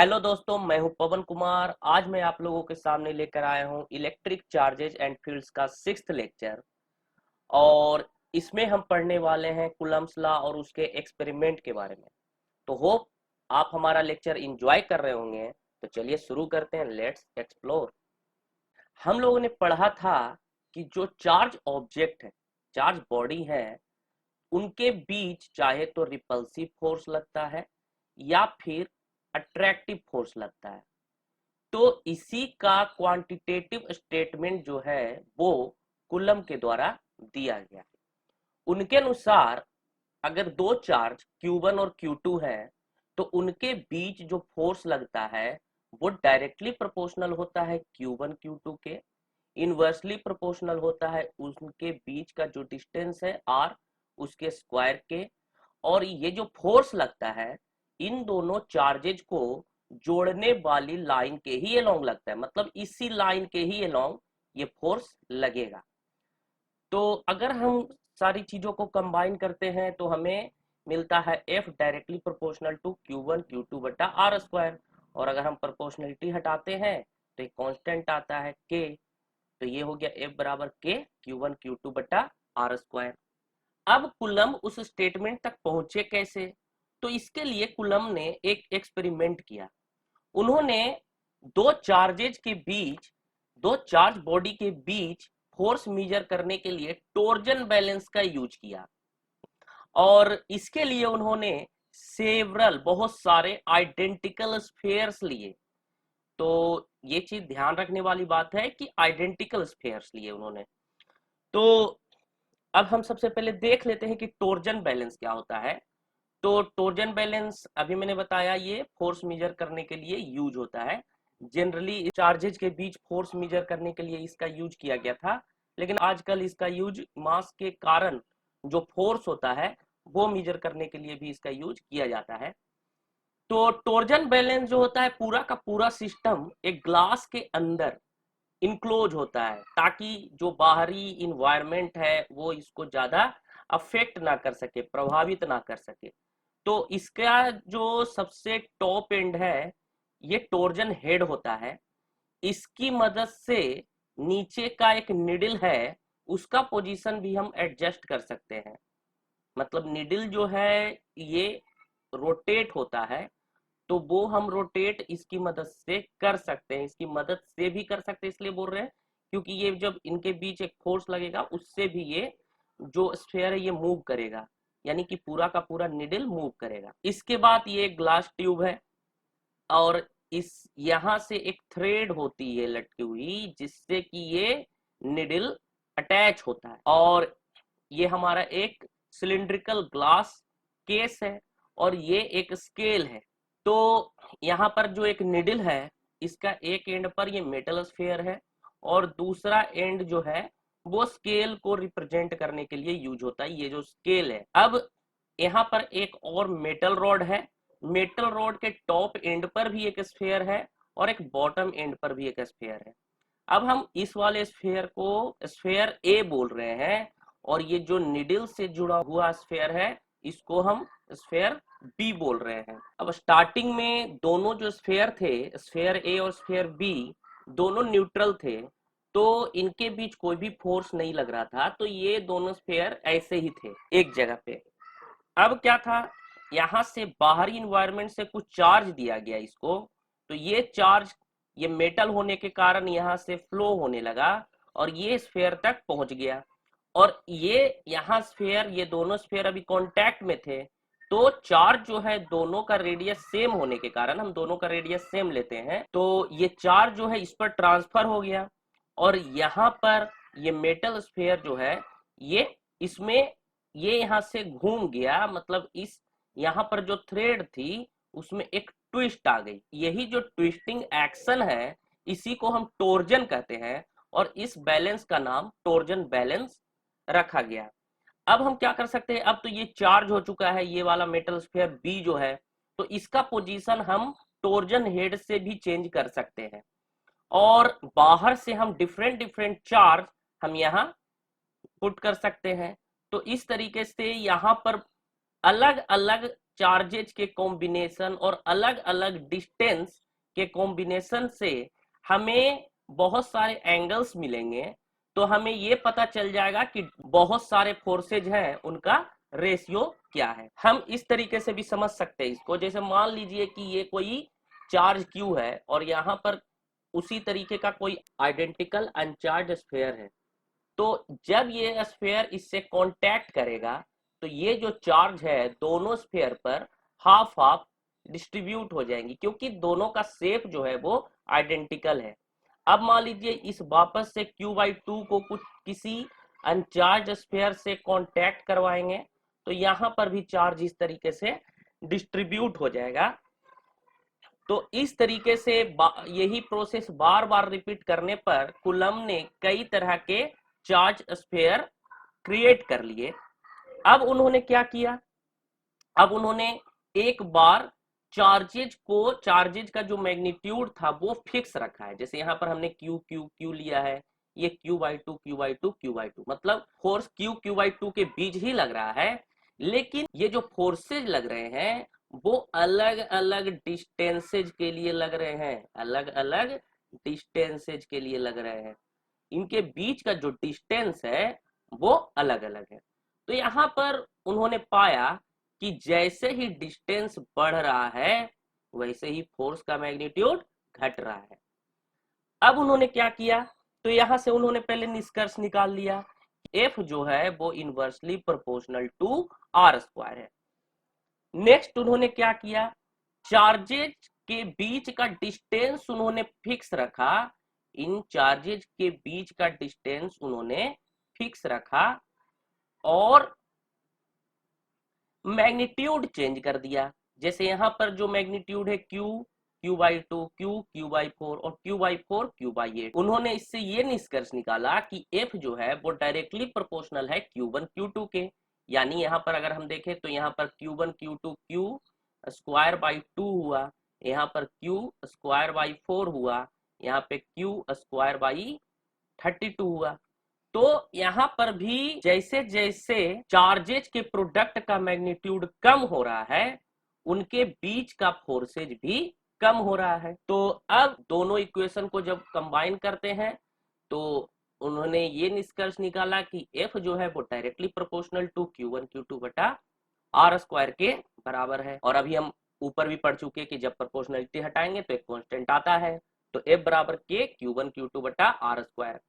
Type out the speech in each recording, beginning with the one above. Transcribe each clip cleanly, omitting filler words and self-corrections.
Hello दोस्तों, मैं हूं पवन कुमार। आज मैं आप लोगों के सामने लेकर आया हूं इलेक्ट्रिक चार्जेज एंड फील्ड्स का 6th लेक्चर। और इसमें हम पढ़ने वाले हैं कूलम्ब्स लॉ और उसके एक्सपेरिमेंट के बारे में। तो होप आप हमारा लेक्चर एंजॉय कर रहे होंगे। तो चलिए शुरू करते हैं, लेट्स एक्सप्लोर। हम लोगों ने पढ़ा था कि जो चार्ज ऑब्जेक्ट है, चार्ज बॉडी है, उनके बीच चाहे तो रिपल्सिव फोर्स लगता है या फिर अट्रैक्टिव फोर्स लगता है। तो इसी का क्वांटिटेटिव स्टेटमेंट जो है वो कूलम के द्वारा दिया गया। उनके अनुसार अगर दो चार्ज Q1 और Q2 है तो उनके बीच जो फोर्स लगता है वो डायरेक्टली प्रोपोर्शनल होता है Q1 Q2 के, इनवर्सली प्रोपोर्शनल होता है उनके बीच का जो डिस्टेंस है R उसके स्क्वायर के। और ये जो फोर्स लगता है इन दोनों चार्जेज को जोड़ने वाली लाइन के ही अलोंग लगता है, मतलब इसी लाइन के ही अलोंग ये फोर्स लगेगा। तो अगर हम सारी चीजों को कंबाइन करते हैं तो हमें मिलता है F directly proportional to Q1 Q2 बटा R स्क्वायर। और अगर हम प्रोपोर्शनलिटी हटाते हैं तो एक कांस्टेंट आता है K। तो ये हो गया F बराबर K Q1 Q2 बटा R स्क्वायर। अब कूलम उस स्टेटमेंट तक पहुंचे कैसे? तो इसके लिए कूलम ने एक एक्सपेरिमेंट किया। उन्होंने दो चार्जेज के बीच, दो चार्ज बॉडी के बीच फोर्स मेजर करने के लिए टॉर्जन बैलेंस का यूज किया। और इसके लिए उन्होंने बहुत सारे आइडेंटिकल स्फीयर्स लिए। तो ये चीज ध्यान रखने वाली बात है कि आइडेंटिकल स्फीयर्स लिए उन्होंने। तो अब हम सबसे पहले देख लेते हैं कि टॉर्जन बैलेंस क्या होता है। तो टॉर्जन बैलेंस अभी मैंने बताया ये फोर्स मेजर करने के लिए यूज होता है। जनरली चार्जेज के बीच फोर्स मेजर करने के लिए इसका यूज किया गया था, लेकिन आजकल इसका यूज मास के कारण जो फोर्स होता है वो मेजर करने के लिए भी इसका यूज किया जाता है। तो टॉर्जन बैलेंस जो होता है पूरा का पूरा सिस्टम एक ग्लास के अंदर इनक्लोज होता है ताकि जो बाहरी इन्वायरमेंट है वो इसको ज्यादा अफेक्ट ना कर सके, प्रभावित ना कर सके। तो इसका जो सबसे टॉप एंड है ये टॉर्जन हेड होता है। इसकी मदद से नीचे का एक निडल है उसका पोजीशन भी हम एडजस्ट कर सकते हैं। मतलब निडल जो है ये रोटेट होता है, तो वो हम रोटेट इसकी मदद से कर सकते हैं, इसकी मदद से भी कर सकते हैं। इसलिए बोल रहे हैं क्योंकि ये जब इनके बीच एक फोर्स लगेगा उससे भी ये जो स्फीयर है ये मूव करेगा, यानी कि पूरा का पूरा निडल मूव करेगा। इसके बाद ये ग्लास ट्यूब है और इस यहां से एक थ्रेड होती है लटकी हुई जिससे कि ये निडल अटैच होता है। और ये हमारा एक सिलिंड्रिकल ग्लास केस है और ये एक स्केल है। तो यहाँ पर जो एक निडल है इसका एक एंड पर ये मेटल स्फीयर है और दूसरा एंड जो है वो स्केल को रिप्रेजेंट करने के लिए यूज होता है, ये जो स्केल है। अब यहाँ पर एक और मेटल रॉड है। मेटल रॉड के टॉप एंड पर भी एक स्फीयर है और एक बॉटम एंड पर भी एक स्फीयर है। अब हम इस वाले स्फीयर को स्फीयर ए बोल रहे हैं और ये जो निडल से जुड़ा हुआ स्फीयर है इसको हम स्फीयर बी बोल रहे हैं। अब स्टार्टिंग में दोनों जो स्फीयर थे, स्फीयर ए और स्फीयर बी, दोनों न्यूट्रल थे, तो इनके बीच कोई भी फोर्स नहीं लग रहा था। तो ये दोनों स्फीयर ऐसे ही थे एक जगह पे। अब क्या था, यहां से बाहरी इन्वायरमेंट से कुछ चार्ज दिया गया इसको। तो ये चार्ज ये मेटल होने के कारण यहां से फ्लो होने लगा और ये स्फीयर तक पहुंच गया। और ये यहाँ स्फीयर, ये दोनों स्फीयर अभी कांटेक्ट में थे, तो चार्ज जो है दोनों का रेडियस सेम होने के कारण, हम दोनों का रेडियस सेम लेते हैं, तो ये चार्ज जो है इस पर ट्रांसफर हो गया। और यहाँ पर ये मेटल स्फीयर जो है ये इसमें ये यहाँ से घूम गया, मतलब इस यहाँ पर जो थ्रेड थी उसमें एक ट्विस्ट आ गई। यही जो ट्विस्टिंग एक्शन है इसी को हम टॉर्जन कहते हैं और इस बैलेंस का नाम टॉर्जन बैलेंस रखा गया। अब हम क्या कर सकते हैं, अब तो ये चार्ज हो चुका है ये वाला मेटल स्फीयर बी जो है, तो इसका पोजीशन हम टॉर्जन हेड से भी चेंज कर सकते हैं और बाहर से हम डिफरेंट डिफरेंट चार्ज हम यहाँ पुट कर सकते हैं। तो इस तरीके से यहाँ पर अलग अलग चार्जेज के कॉम्बिनेशन और अलग अलग डिस्टेंस के कॉम्बिनेशन से हमें बहुत सारे एंगल्स मिलेंगे, तो हमें ये पता चल जाएगा कि बहुत सारे फोर्सेज हैं, उनका रेशियो क्या है। हम इस तरीके से भी समझ सकते हैं इसको, जैसे मान लीजिए कि ये कोई चार्ज क्यू है और यहाँ पर उसी तरीके का कोई आइडेंटिकल अनचार्ज स्फीयर है, तो जब ये स्फीयर इससे कांटेक्ट करेगा तो ये जो चार्ज है दोनों स्फीयर पर हाफ हाफ डिस्ट्रीब्यूट हो जाएंगी, क्योंकि दोनों का शेप जो है वो आइडेंटिकल है। अब मान लीजिए इस वापस से q/2 को कुछ किसी अनचार्ज स्फीयर से कांटेक्ट करवाएंगे, तो यहाँ पर भी चार्ज इस तरीके से डिस्ट्रीब्यूट हो जाएगा। तो इस तरीके से यही प्रोसेस बार बार रिपीट करने पर कूलम्ब ने कई तरह के चार्ज स्फीयर क्रिएट कर लिए। अब उन्होंने क्या किया, अब उन्होंने एक बार चार्जेज का जो मैग्नीट्यूड था वो फिक्स रखा है। जैसे यहाँ पर हमने क्यू क्यू क्यू लिया है, ये q/2 q/2 q/2, मतलब फोर्स q/2 के बीच ही लग रहा है, लेकिन ये जो फोर्सेज लग रहे हैं वो अलग अलग डिस्टेंसेज के लिए लग रहे हैं, अलग अलग डिस्टेंसेज के लिए लग रहे हैं। इनके बीच का जो डिस्टेंस है वो अलग अलग है। तो यहाँ पर उन्होंने पाया कि जैसे ही डिस्टेंस बढ़ रहा है वैसे ही फोर्स का मैग्नीट्यूड घट रहा है। अब उन्होंने क्या किया, तो यहां से उन्होंने पहले निष्कर्ष निकाल लिया, F जो है वो इनवर्सली प्रोपोर्शनल टू r² है। नेक्स्ट उन्होंने क्या किया, चार्जेज के बीच का डिस्टेंस उन्होंने फिक्स रखा, इन चार्जेज के बीच का डिस्टेंस उन्होंने फिक्स रखा और मैग्नीट्यूड चेंज कर दिया। जैसे यहाँ पर जो मैग्नीट्यूड है q, q/2, q, q/4 और q/4 q/8, उन्होंने इससे ये निष्कर्ष निकाला कि f जो है वो डायरेक्टली प्रोपोर्शनल है q1 q2 के। यानी यहाँ पर अगर हम देखें तो यहाँ पर q1 q2 q² 2 हुआ, यहाँ पर q² 4 हुआ, यहाँ पे q² 32 हुआ। तो यहाँ पर भी जैसे जैसे चार्जेज के प्रोडक्ट का मैग्नीट्यूड कम हो रहा है उनके बीच का फोर्सेज भी कम हो रहा है। तो अब दोनों इक्वेशन को जब कंबाइन करते हैं तो उन्होंने ये निष्कर्ष निकाला कि F जो है वो directly proportional to q1 q2 बटा r² के बराबर है। और अभी हम ऊपर भी पढ़ चुके कि जब प्रोपोर्शनलिटी हटाएंगे तो एक कांस्टेंट आता है, तो F बराबर k q1 q2 बटा r²।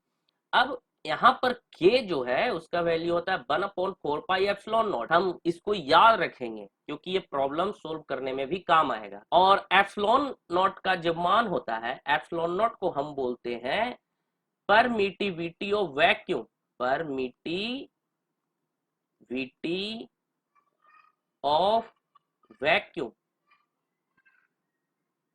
अब यहाँ पर k जो है उसका वैल्यू होता है 1/4πε0। हम इसको याद रखेंगे क्योंकि ये प्रॉब्लम सोल्व करने में भी काम आएगा। और ε0 का जब मान होता है, ε0 को हम बोलते हैं permittivity of vacuum, permittivity of vacuum.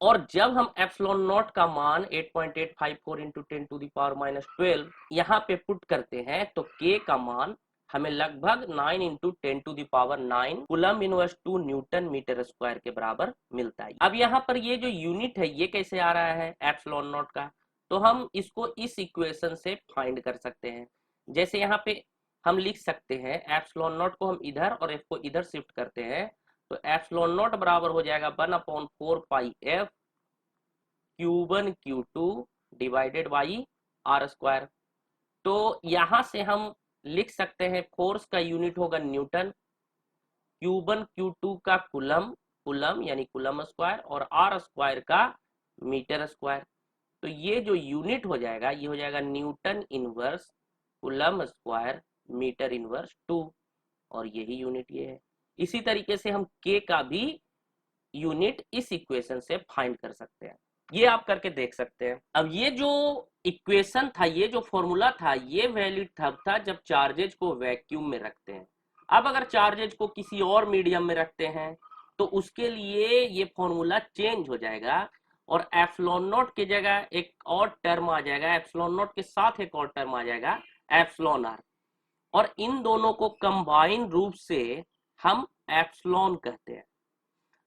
और जब हम ε0 का मान 8.854 इंटू 10⁻⁻12 यहाँ पे पुट करते हैं तो k का मान हमें लगभग 9 into 10⁻⁹ coulomb inverse 2 newton metre square के बराबर मिलता है। अब यहाँ पर ये जो यूनिट है ये कैसे आ रहा है ε0 का, तो हम इसको इस इक्वेशन से फाइंड कर सकते हैं। जैसे यहाँ पे हम लिख सकते हैं ε0 को हम इधर और f को इधर शिफ्ट करते हैं, तो ε0 बराबर हो जाएगा 1/4πf q1 q2 divided by r²। तो यहां से हम लिख सकते हैं फोर्स का यूनिट होगा न्यूटन, q1 q2 का कूलम यानी कूलम स्क्वायर और r² का मीटर स्क्वायर। तो ये जो यूनिट हो जाएगा ये हो जाएगा newton inverse coulomb square metre inverse 2, और यही यूनिट ये है। इसी तरीके से हम k का भी यूनिट इस इक्वेशन से फाइंड कर सकते हैं, ये आप करके देख सकते हैं। अब ये जो इक्वेशन था, ये जो फॉर्मूला था, ये वैलिड तब था जब चार्जेज को वैक्यूम में रखते हैं। अब अगर चार्जेज को किसी और मीडियम में रखते हैं तो उसके लिए ये फॉर्मूला चेंज हो जाएगा और ε0 की जगह एक और टर्म आ जाएगा, ε0 के साथ एक और टर्म आ जाएगा εr, और इन दोनों को कंबाइन रूप से हम एप्सिलॉन कहते हैं।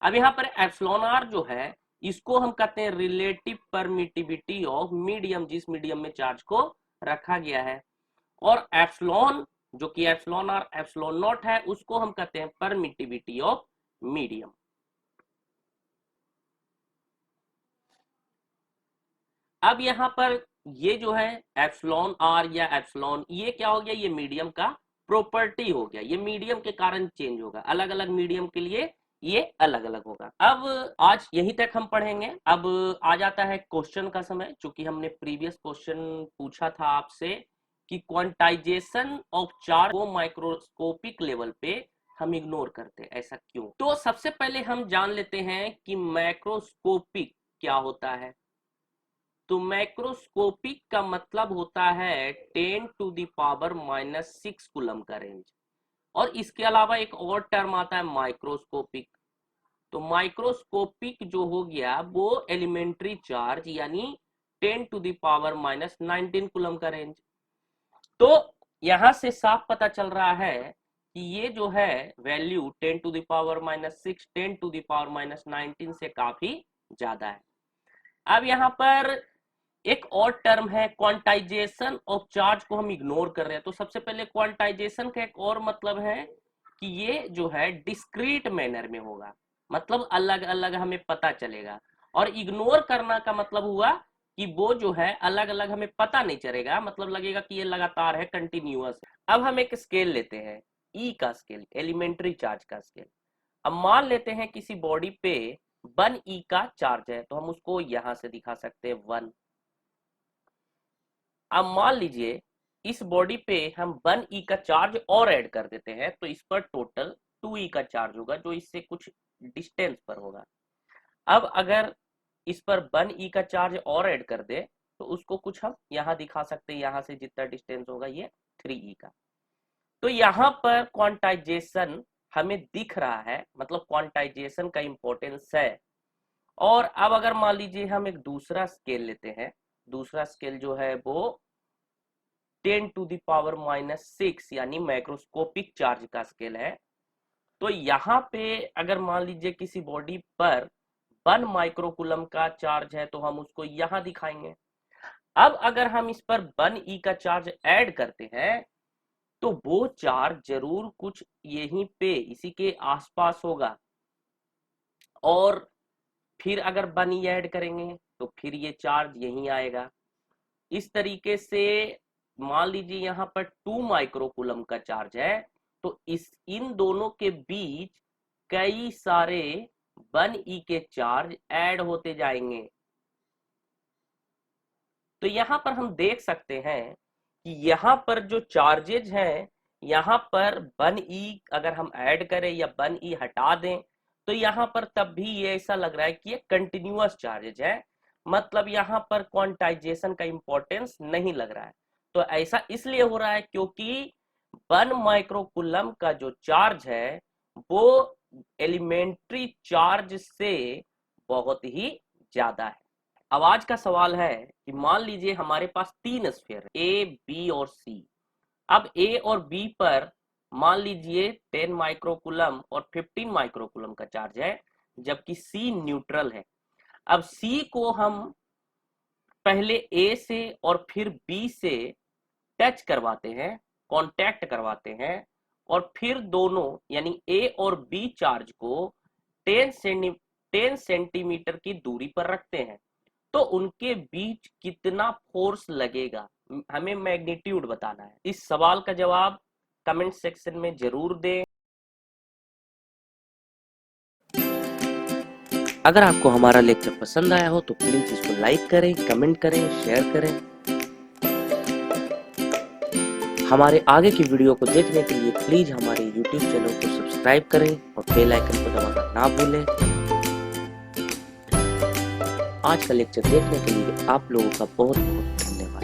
अब यहाँ पर εr जो है इसको हम कहते हैं रिलेटिव परमिटिविटी ऑफ मीडियम, जिस मीडियम में चार्ज को रखा गया है, और एप्सिलॉन जो कि εr ε0 है उसको हम कहते हैं परमिटिविटी ऑफ मीडियम। अब यहाँ पर ये जो है एप्सिलॉन आर या एप्सिलॉन, ये क्या हो गया, ये मीडियम का प्रॉपर्टी हो गया, ये मीडियम के कारण चेंज होगा, अलग अलग मीडियम के लिए ये अलग अलग होगा। अब आज यही तक हम पढ़ेंगे। अब आ जाता है क्वेश्चन का समय, चूंकि हमने प्रीवियस क्वेश्चन पूछा था आपसे कि क्वांटाइजेशन ऑफ चार्ज को माइक्रोस्कोपिक लेवल पे हम इग्नोर करते हैं, ऐसा क्यों? तो सबसे पहले हम जान लेते हैं कि मैक्रोस्कोपिक क्या होता है। तो मैक्रोस्कोपिक का मतलब होता है 10 टू द पावर -6 कूलम का रेंज। और इसके अलावा एक और टर्म आता है माइक्रोस्कोपिक। तो माइक्रोस्कोपिक जो हो गया वो एलिमेंट्री चार्ज यानी 10 टू द पावर -19 कूलम का रेंज। तो यहां से साफ पता चल रहा है कि ये जो है value 10 to the power -6 10 to the power -19 से काफी ज्यादा है। अब यहाँ पर एक और टर्म है क्वांटाइजेशन ऑफ चार्ज को हम इग्नोर कर रहे हैं। तो सबसे पहले क्वांटाइजेशन का एक और मतलब है कि ये जो है डिस्क्रीट मैनर में होगा, मतलब अलग अलग हमें पता चलेगा। और इग्नोर करना का मतलब हुआ कि वो जो है अलग अलग हमें पता नहीं चलेगा, मतलब लगेगा कि ये लगातार है, कंटिन्यूअस है। अब हम एक स्केल लेते हैं, ई का स्केल, एलिमेंट्री चार्ज का स्केल। अब मान लेते हैं किसी बॉडी पे 1 ई का चार्ज है, तो हम उसको यहां से दिखा सकते हैं 1। अब मान लीजिए इस बॉडी पे हम 1 ई का चार्ज और ऐड कर देते हैं, तो इस पर टोटल 2 ई का चार्ज होगा, जो इससे कुछ डिस्टेंस पर होगा। अब अगर इस पर 1 ई का चार्ज और ऐड कर दे तो उसको कुछ हम यहां दिखा सकते हैं, यहां से जितना डिस्टेंस होगा ये 3 ई का। तो यहां पर क्वांटाइजेशन हमें दिख रहा है, मतलब क्वांटाइजेशन का इंपॉर्टेंस है। और अब अगर मान लीजिए हम एक दूसरा स्केल लेते हैं, दूसरा स्केल जो है वो 10 टू द पावर -6 यानी मैक्रोस्कोपिक चार्ज का स्केल है। तो यहाँ पे अगर मान लीजिए किसी बॉडी पर 1 माइक्रोकूलम का चार्ज है, तो हम उसको यहाँ दिखाएंगे। अब अगर हम इस पर 1 ई का चार्ज ऐड करते हैं तो वो चार्ज जरूर कुछ यहीं पे इसी के आसपास होगा, और फिर अगर 1 ई ऐड करेंगे तो फिर ये चार्ज यहीं आएगा। इस तरीके से मान लीजिए यहाँ पर 2 माइक्रोकूलम का चार्ज है, तो इन दोनों के बीच कई सारे 1 ई के चार्ज ऐड होते जाएंगे। तो यहाँ पर हम देख सकते हैं कि यहाँ पर जो चार्जेज हैं, यहाँ पर 1 ई अगर हम ऐड करें या 1 ई हटा दें तो यहाँ पर तब भी ये ऐसा लग रहा है कि ये कंटिन्यूअस चार्जेज है, मतलब यहाँ पर क्वांटाइजेशन का इंपॉर्टेंस नहीं लग रहा है। तो ऐसा इसलिए हो रहा है क्योंकि 1 माइक्रोकूलम का जो चार्ज है वो एलिमेंट्री चार्ज से बहुत ही ज्यादा है। अब आज का सवाल है कि मान लीजिए हमारे पास 3 स्फीयर है, ए बी और सी। अब ए और बी पर मान लीजिए 10 माइक्रोकूलम और 15 माइक्रोकूलम का चार्ज है, जबकि सी न्यूट्रल है। अब सी को हम पहले ए से और फिर बी से टच करवाते हैं, कांटेक्ट करवाते हैं, और फिर दोनों यानी ए और बी चार्ज को 10 सेंटीमीटर की दूरी पर रखते हैं। तो उनके बीच कितना फोर्स लगेगा, हमें मैग्नीट्यूड बताना है। इस सवाल का जवाब कमेंट सेक्शन में जरूर दें। अगर आपको हमारा लेक्चर पसंद आया हो तो प्लीज इसको लाइक करें, कमेंट करें, शेयर करें। हमारे आगे की वीडियो को देखने के लिए प्लीज हमारे YouTube चैनल को सब्सक्राइब करें और बेल आइकन को दबाना ना भूलें। आज का लेक्चर देखने के लिए आप लोगों का बहुत बहुत धन्यवाद।